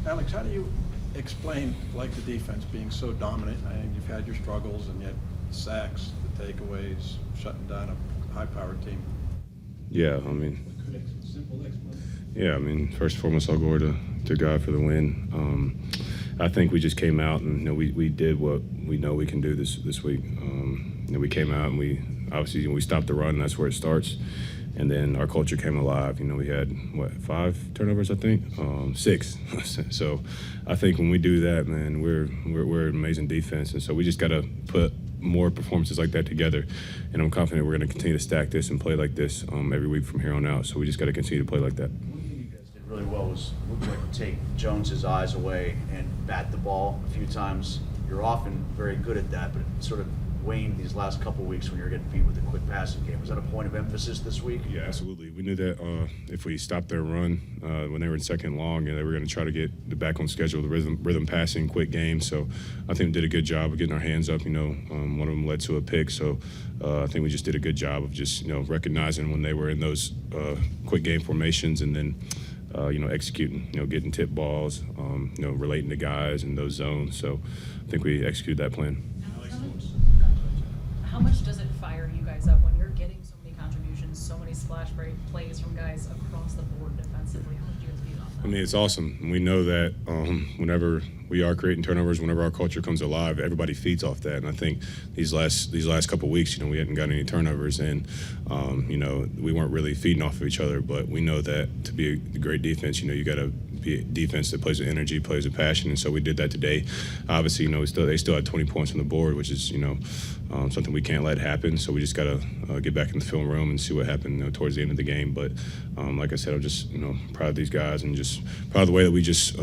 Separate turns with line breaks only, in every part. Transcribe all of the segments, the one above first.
Alex, how do you explain, like, the defense being so dominant? I mean, you've had your struggles, and yet sacks, the takeaways, shutting down a high-powered team.
Yeah, I mean,
Simple explanation.
yeah, I mean, first and foremost, I'll go to God for the win. I think we just came out and we did what we know we can do this week. We came out and we stopped the run. That's where it starts. And then our culture came alive. We had, 5 turnovers, I think? 6. So I think when we do that, man, we're an amazing defense. And so we just got to put more performances like that together. And I'm confident we're going to continue to stack this and play like this every week from here on out. So we just got to continue to play like that.
One thing you guys did really well was looked like take Jones's eyes away and bat the ball a few times. You're often very good at that, but it sort of waned these last couple of weeks when you were getting beat with a quick passing game. Was that a point of emphasis this week?
Yeah, absolutely. We knew that if we stopped their run when they were in second long, they were going to try to get the back on schedule, the rhythm passing, quick game. So I think we did a good job of getting our hands up. One of them led to a pick. So I think we just did a good job of just recognizing when they were in those quick game formations and then executing, getting tip balls, relating to guys in those zones. So I think we executed that plan.
How much does it fire you guys up when you're getting so many contributions, so many splash break plays from guys across the board defensively? How much do you guys feed off that?
I mean, it's awesome. We know that whenever we are creating turnovers, whenever our culture comes alive, everybody feeds off that. And I think these last couple of weeks, we hadn't got any turnovers, and we weren't really feeding off of each other. But we know that to be a great defense, you got to be a defense that plays with energy, plays with passion, and so we did that today. Obviously, they still had 20 points on the board, which is something we can't let happen. So we just got to get back in the film room and see what happened towards the end of the game. But like I said, I'm just proud of these guys and just proud of the way that we just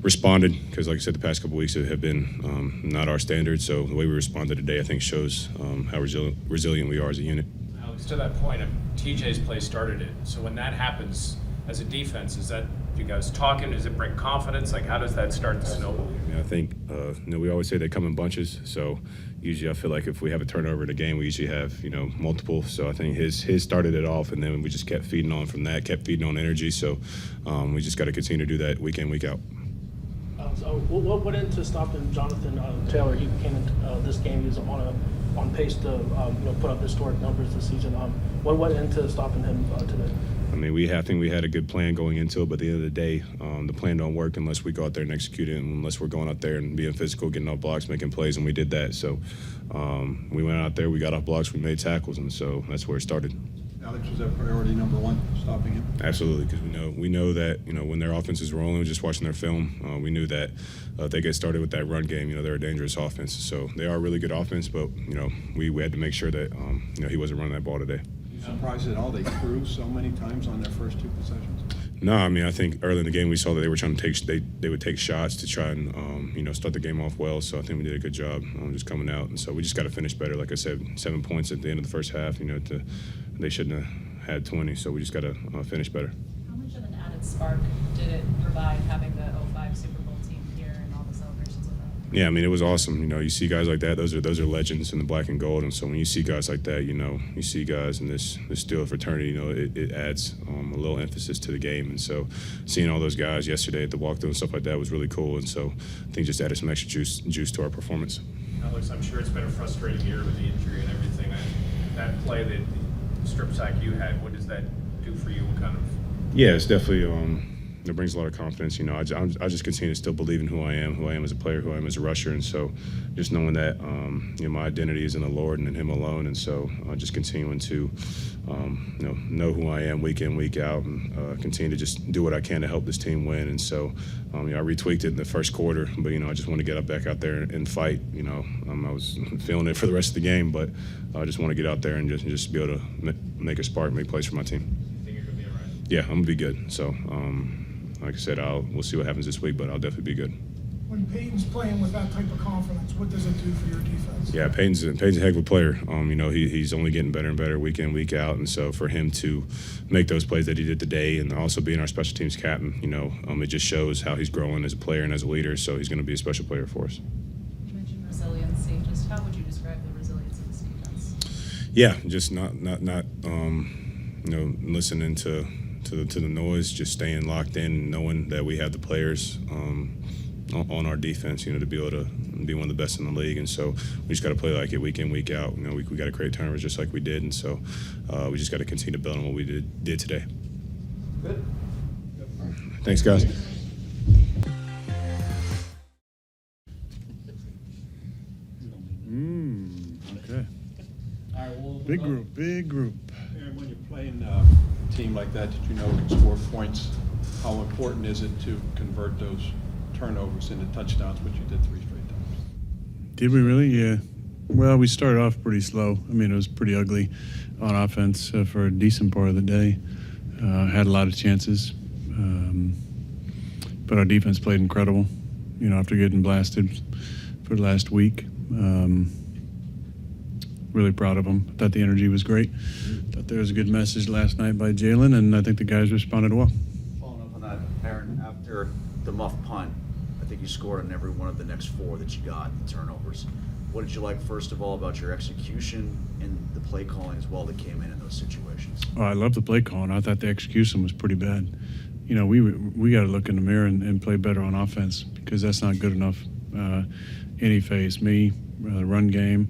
responded, because like I said, the past couple of weeks have been not our standard. So the way we responded today, I think, shows how resilient we are as a unit.
Alex, to that point, TJ's play started it. So when that happens as a defense, is that you guys talking? Does it bring confidence? Like, how does that start to snowball?
I think we always say they come in bunches. So usually I feel like if we have a turnover in a game, we usually have multiple. So I think his started it off, and then we just kept feeding on from that, kept feeding on energy. So we just got to continue to do that week in, week out.
What went into stopping Jonathan Taylor? He came in this game. He was on pace to put up historic numbers this season. What went into stopping him today?
I mean, I think we had a good plan going into it, but at the end of the day, the plan don't work unless we go out there and execute it, and unless we're going out there and being physical, getting off blocks, making plays, and we did that. So we went out there, we got off blocks, we made tackles, and so that's where it started.
Alex, was that priority number one, stopping him?
Absolutely, because we know that when their offense is rolling, just watching their film, we knew that if they get started with that run game, they're a dangerous offense. So they are a really good offense, but we had to make sure that he wasn't running that ball today.
Surprised at all they threw so many times on their first 2 possessions?
No, I mean, I think early in the game we saw that they were trying to they would take shots to try and start the game off well. So I think we did a good job just coming out, and so we just got to finish better. Like I said, 7 points at the end of the first half. They shouldn't have had 20, so we just got to finish better.
How much of an added spark did it provide having the 05 Super Bowl team here and all the celebrations with that?
Yeah, I mean, it was awesome. You see guys like that; those are legends in the black and gold. And so when you see guys like that, you see guys in this steel fraternity. It adds a little emphasis to the game. And so seeing all those guys yesterday at the walkthrough and stuff like that was really cool. And so I think just added some extra juice to our performance.
Alex, I'm sure it's been a frustrating year with the injury and everything. That play, the strip sack you had, what does that do for you? What kind of?
Yeah, it's definitely it brings a lot of confidence. I just continue to still believe in who I am as a player, who I am as a rusher, and so just knowing that my identity is in the Lord and in Him alone, and so just continuing to know who I am week in, week out, and continue to just do what I can to help this team win. And so I retweaked it in the first quarter, but I just want to get back out there and fight. I was feeling it for the rest of the game, but I just want to get out there and just be able to make a spark, make plays for my team.
You think you're going to be all right?
Yeah, I'm gonna be good. So like I said, we'll see what happens this week, but I'll definitely be good.
When Peyton's playing with that type of confidence, what does it do for your defense?
Yeah, Peyton's a heck of a player. He's only getting better and better week in, week out, and so for him to make those plays that he did today, and also being our special teams captain, it just shows how he's growing as a player and as a leader. So he's going to be a special player for us.
You mentioned resiliency. Just how would you describe the resilience of this defense?
Yeah, just not listening to the noise, just staying locked in, and knowing that we have the players on our defense, to be able to be one of the best in the league. And so we just got to play like it week in, week out. We got to create turnovers just like we did. And so we just got to continue to build on what we did today.
Good.
Thanks, guys.
Okay. Big group.
Aaron, when you're playing a team like that you know can score points, how important is it to convert those turnovers into touchdowns, which you did 3 straight times?
Did we really? Yeah. Well, we started off pretty slow. I mean, it was pretty ugly on offense for a decent part of the day. Had a lot of chances. But our defense played incredible, after getting blasted for the last week. Really proud of them. Thought the energy was great. Thought there was a good message last night by Jalen, and I think the guys responded well.
Following up on that, Aaron, after the muff punt, I think you scored on every one of the next 4 that you got, the turnovers. What did you like, first of all, about your execution and the play calling as well that came in those situations?
Oh, I love the play calling. I thought the execution was pretty bad. We got to look in the mirror and play better on offense, because that's not good enough. Any phase, the run game,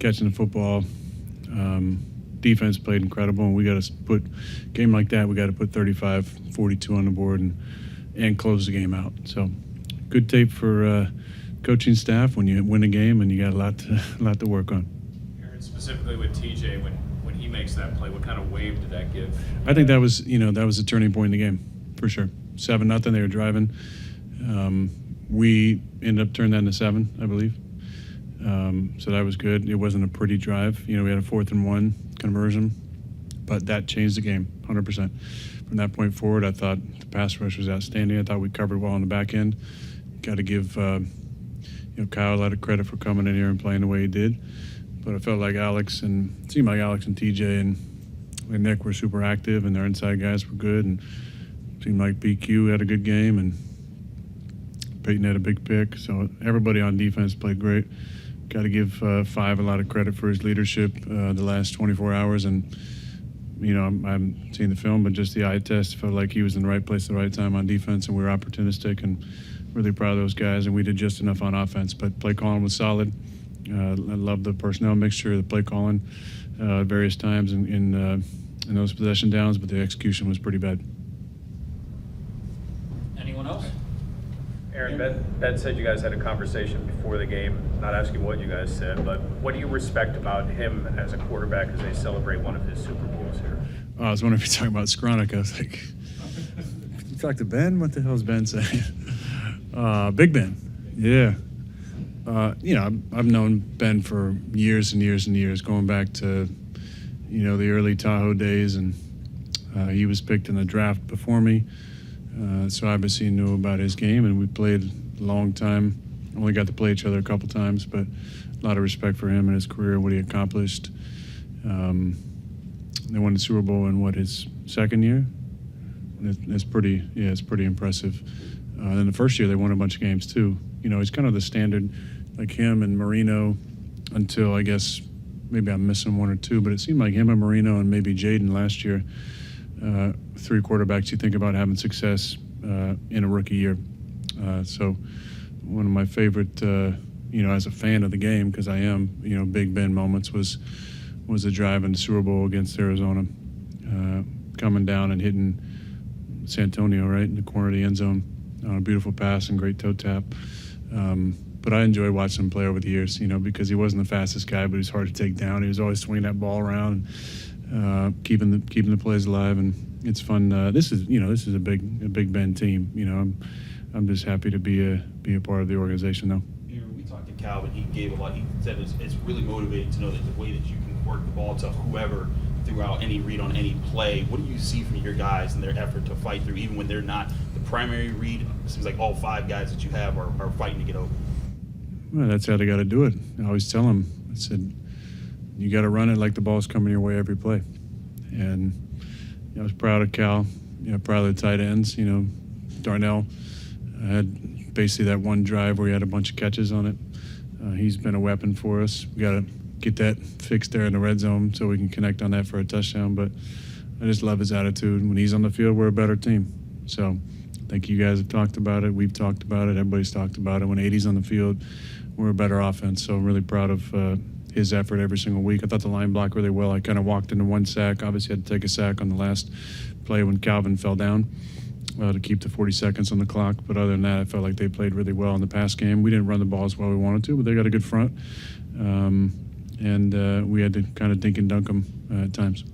catching the football, defense played incredible, and we got to put game like that. We got to put 35-42 on the board and close the game out. So, good tape for coaching staff when you win a game and you got a lot to work on.
Aaron, specifically with TJ, when he makes that play, what kind of wave did that give?
I think that was a turning point in the game for sure. 7-0, they were driving. We ended up turning that into 7, I believe. So that was good. It wasn't a pretty drive. We had a 4th and 1 conversion, but that changed the game 100%. From that point forward, I thought the pass rush was outstanding. I thought we covered well on the back end. Got to give Kyle a lot of credit for coming in here and playing the way he did. But I felt like Alex and TJ and Nick were super active, and their inside guys were good, and seemed like BQ had a good game, and Peyton had a big pick. So everybody on defense played great. Got to give Five a lot of credit for his leadership the last 24 hours. And, I haven't seen the film, but just the eye test, felt like he was in the right place at the right time on defense, and we were opportunistic, and really proud of those guys. And we did just enough on offense, but play calling was solid. I love the personnel mixture, the play calling at various times in those possession downs, but the execution was pretty bad.
Anyone else?
Aaron, Ben said you guys had a conversation before the game. Not asking what you guys said, but what do you respect about him as a quarterback as they celebrate one of his Super Bowls here?
I was wondering if you're talking about Skronik. I was like, you talk to Ben? What the hell is Ben saying? Big Ben. Yeah. I've known Ben for years and years and years, going back to, the early Tahoe days, and he was picked in the draft before me. So I obviously knew about his game, and we played a long time. Only got to play each other a couple times, but a lot of respect for him and his career, what he accomplished. They won the Super Bowl in his second year. It's pretty impressive. Then the first year they won a bunch of games too. He's kind of the standard, like him and Marino, until I guess maybe I'm missing 1 or 2, but it seemed like him and Marino and maybe Jaden last year. 3 quarterbacks you think about having success in a rookie year. So one of my favorite, as a fan of the game, because I am, Big Ben moments was the drive in the Super Bowl against Arizona, coming down and hitting Santonio right in the corner of the end zone on a beautiful pass and great toe tap. But I enjoyed watching him play over the years, because he wasn't the fastest guy, but he was hard to take down. He was always swinging that ball around, keeping the plays alive, and it's fun. This is a big Ben team. I'm just happy to be a part of the organization though.
We talked to Calvin. He gave a lot. He said it's really motivating to know that the way that you can work the ball to whoever throughout any read on any play. What do you see from your guys and their effort to fight through, even when they're not the primary read? It seems like all 5 guys that you have are fighting to get over.
Well, that's how they got to do it. I always tell them, I said, you got to run it like the ball's coming your way every play. And I was proud of Cal, proud of the tight ends. Darnell had basically that one drive where he had a bunch of catches on it. He's been a weapon for us. We got to get that fixed there in the red zone so we can connect on that for a touchdown. But I just love his attitude. When he's on the field, we're a better team. So I think you guys have talked about it. We've talked about it. Everybody's talked about it. When AD's on the field, we're a better offense. So I'm really proud of his effort every single week. I thought the line blocked really well. I kind of walked into one sack. Obviously had to take a sack on the last play when Calvin fell down to keep the 40 seconds on the clock. But other than that, I felt like they played really well in the pass game. We didn't run the ball as well as we wanted to, but they got a good front. And we had to kind of dink and dunk them at times.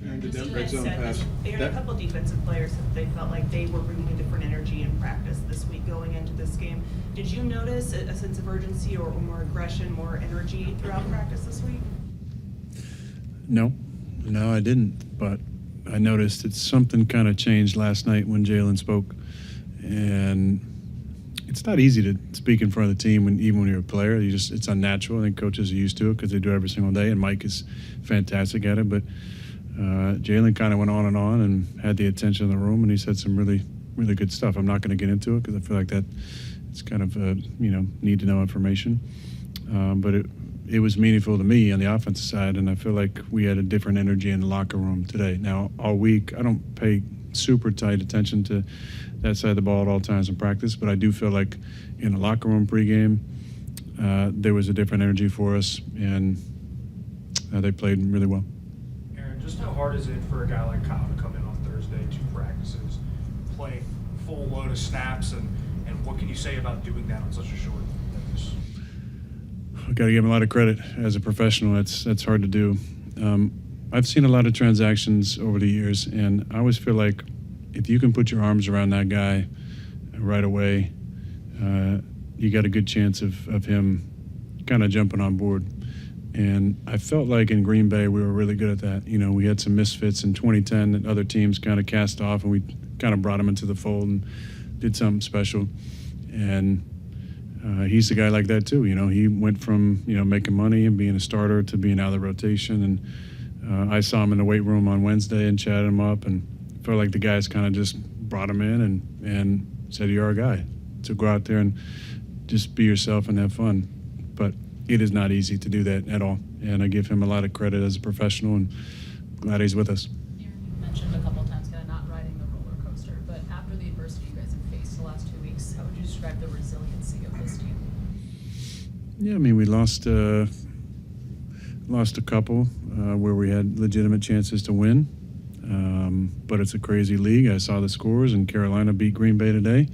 And did that
You
red
guys
zone
said
pass?
that there are a couple defensive players that they felt like they were bringing a different energy in practice this week going into this game. Did you notice a sense of urgency or more aggression, more energy throughout practice this week?
No, I didn't. But I noticed that something kind of changed last night when Jalen spoke. And it's not easy to speak in front of the team even when you're a player. It's unnatural. I think coaches are used to it because they do it every single day, and Mike is fantastic at it. But Jalen kind of went on and had the attention of the room, and he said some really, really good stuff. I'm not going to get into it because I feel like that it's kind of need to know information. But it was meaningful to me on the offensive side, and I feel like we had a different energy in the locker room today. Now, all week, I don't pay super tight attention to that side of the ball at all times in practice, but I do feel like in the locker room pregame, there was a different energy for us, and they played really well.
Aaron, just how hard is it for a guy like Kyle to come in on Thursday, 2 practices, play full load of snaps, and what can you say about doing that on such a short notice?
I've got to give him a lot of credit as a professional. That's hard to do. I've seen a lot of transactions over the years, and I always feel like if you can put your arms around that guy right away, you got a good chance of him kind of jumping on board. And I felt like in Green Bay we were really good at that. We had some misfits in 2010 that other teams kind of cast off, and we kind of brought him into the fold and did something special. And he's a guy like that too. He went from making money and being a starter to being out of the rotation. And I saw him in the weight room on Wednesday and chatted him up, and felt like the guys kind of just brought him in and said, "You're our guy." So go out there and just be yourself and have fun. But it is not easy to do that at all. And I give him a lot of credit as a professional, and glad he's with us.
Aaron, you mentioned a couple of times kind of not riding the roller coaster, but after the adversity you guys have faced the last 2 weeks, how would you describe the resiliency of this team?
Yeah, I mean, we lost a couple where we had legitimate chances to win. But it's a crazy league. I saw the scores, and Carolina beat Green Bay today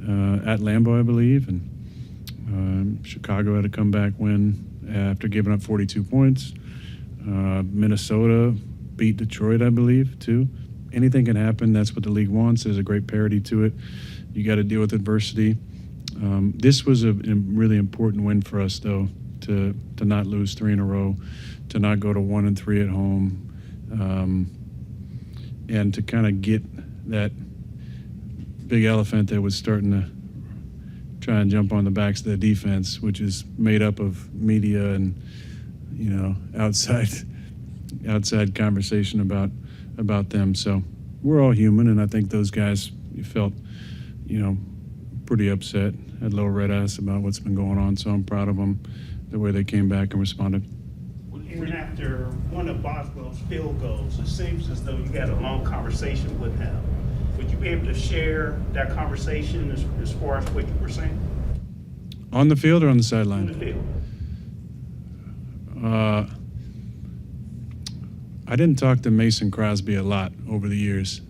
at Lambeau, I believe, and Chicago had a comeback win after giving up 42 points. Minnesota beat Detroit, I believe, too. Anything can happen. That's what the league wants. There's a great parity to it. You got to deal with adversity. This was a really important win for us, though, to not lose 3 in a row, to not go to 1-3 at home, and to kind of get that big elephant that was starting to try and jump on the backs of the defense, which is made up of media and outside conversation about them. So we're all human, and I think those guys felt pretty upset, had a little red ass about what's been going on. So I'm proud of them, the way they came back and responded.
Even after one of Boswell's field goals, it seems as though you had a long conversation with him. Would you be able to share that conversation as far as what you were saying?
On the field or on the sideline?
On the field.
I didn't talk to Mason Crosby a lot over the years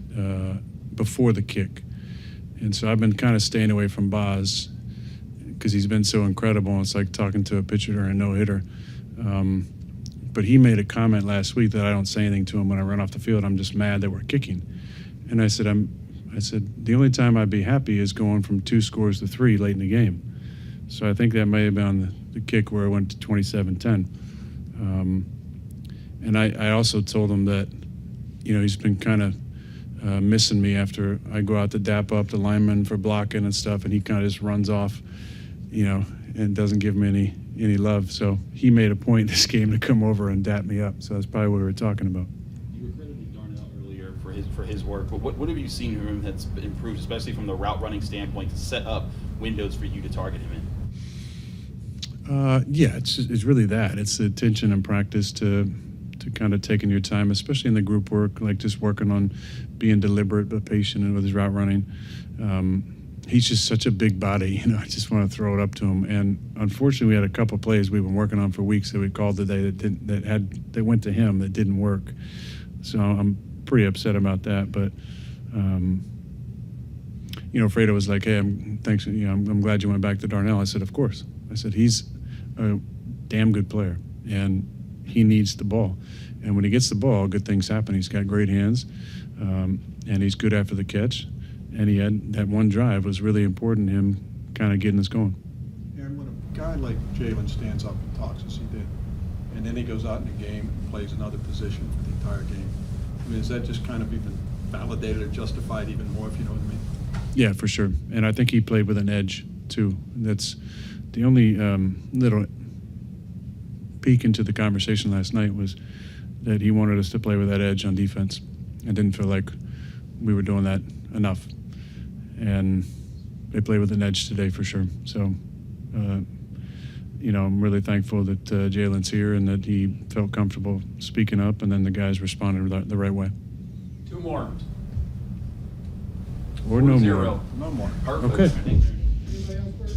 before the kick. And so I've been kind of staying away from Boz because he's been so incredible. It's like talking to a pitcher or a no-hitter. But he made a comment last week that I don't say anything to him when I run off the field. I'm just mad that we're kicking. And I said, the only time I'd be happy is going from 2 scores to 3 late in the game. So I think that may have been on the kick where it went to 27-10. And I also told him that, he's been kind of missing me after I go out to dap up the lineman for blocking and stuff, and he kind of just runs off, and doesn't give me any love. So he made a point this game to come over and dap me up. So that's probably what we were talking about.
You were crediting Darnell earlier for his work, but what have you seen from him that's improved, especially from the route running standpoint, to set up windows for you to target him in?
Yeah, it's really that. It's the attention and practice to to kind of taking your time, especially in the group work, like just working on being deliberate but patient and with his route running. He's just such a big body, I just want to throw it up to him. And unfortunately, we had a couple plays we've been working on for weeks that we called today that went to him that didn't work. So I'm pretty upset about that. But Fredo was like, "Hey, thanks. I'm glad you went back to Darnell." I said, "Of course." I said, "He's a damn good player, and he needs the ball. And when he gets the ball, good things happen. He's got great hands, and he's good after the catch. And he had that one drive was really important, him kind of getting us going."
Aaron, when a guy like Jalen stands up and talks as he did, and then he goes out in the game and plays another position for the entire game, I mean, is that just kind of even validated or justified even more, if you know what I mean?
Yeah, for sure. And I think he played with an edge, too. That's the only little peek into the conversation last night was that he wanted us to play with that edge on defense. I didn't feel like we were doing that enough. And they play with an edge today for sure. So, I'm really thankful that Jalen's here and that he felt comfortable speaking up, and then the guys responded the right way.
2 more.
Or no
4-0.
more.
No more.
Perfect.
Okay.
Anybody else, Bert?